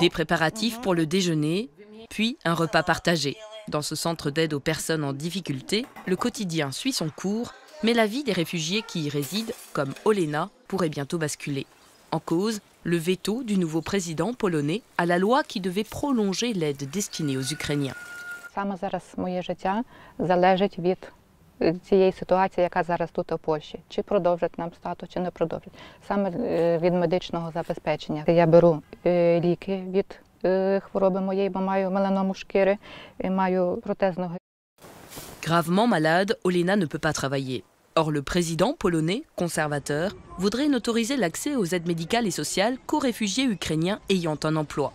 Des préparatifs pour le déjeuner, puis un repas partagé. Dans ce centre d'aide aux personnes en difficulté, le quotidien suit son cours, mais la vie des réfugiés qui y résident, comme Olena, pourrait bientôt basculer. En cause, le veto du nouveau président polonais à la loi qui devait prolonger l'aide destinée aux Ukrainiens. Саме зараз моє життя залежить від цієї ситуації, яка зараз тут у Польщі. Чи продовжать нам статус, чи не продовжать. Саме від медичного забезпечення. Я беру ліки від хвороби моєї, бо маю меланому шкіри і маю протез ноги. Gravement malade, Olena ne peut pas travailler. Or, le président polonais, conservateur, voudrait n'autoriser l'accès aux aides médicales et sociales qu'aux réfugiés ukrainiens ayant un emploi.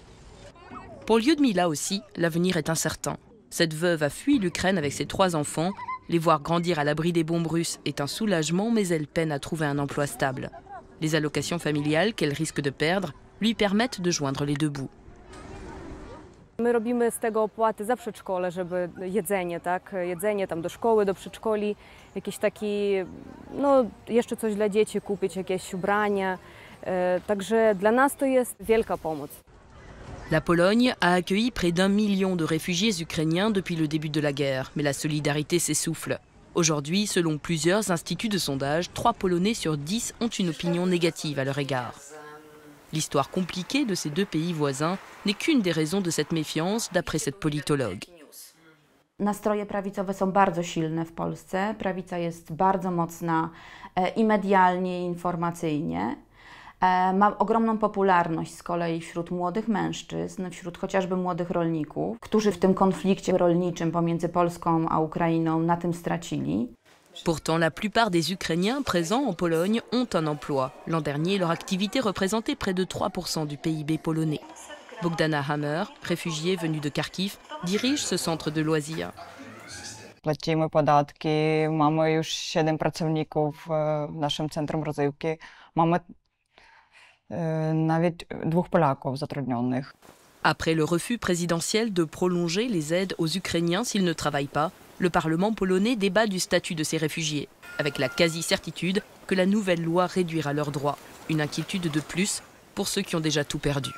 Pour Lyudmila aussi, l'avenir est incertain. Cette veuve a fui l'Ukraine avec ses 3 enfants. Les voir grandir à l'abri des bombes russes est un soulagement, mais elle peine à trouver un emploi stable. Les allocations familiales qu'elle risque de perdre lui permettent de joindre les deux bouts. My robimy z tego opłaty za przedszkole, żeby jedzenie, tak? Jedzenie tam do szkoły, do przedszkoli, jakiś taki, no jeszcze coś dla dzieci kupić, jakieś ubrania. Także dla nas to jest wielka pomoc. La Pologne a accueilli près d'1 million de réfugiés ukrainiens depuis le début de la guerre, mais la solidarité s'essouffle. Aujourd'hui, selon plusieurs instituts de sondage, 3 Polonais sur 10 ont une opinion négative à leur égard. L'histoire compliquée de ces 2 pays voisins n'est qu'une des raisons de cette méfiance, d'après cette politologue. Nastroje prawicowe są bardzo silne w Polsce. Prawica jest bardzo mocna i medialnie, i informacyjnie. Ma ogromną popularność z kolei wśród młodych mężczyzn, wśród chociażby młodych rolników, którzy w tym konflikcie rolniczym pomiędzy Polską a Ukrainą na tym stracili. Pourtant, la plupart des Ukrainiens présents en Pologne ont un emploi. L'an dernier, leur activité représentait près de 3% du PIB polonais. Bogdana Hammer, réfugiée venue de Kharkiv, dirige ce centre de loisirs. Płacimy podatki, mamy już 7 pracowników w naszym centrum rozrywki. Mamy nawet 2 Polaków zatrudnionych. Après le refus présidentiel de prolonger les aides aux Ukrainiens s'ils ne travaillent pas, le Parlement polonais débat du statut de ces réfugiés, avec la quasi-certitude que la nouvelle loi réduira leurs droits. Une inquiétude de plus pour ceux qui ont déjà tout perdu.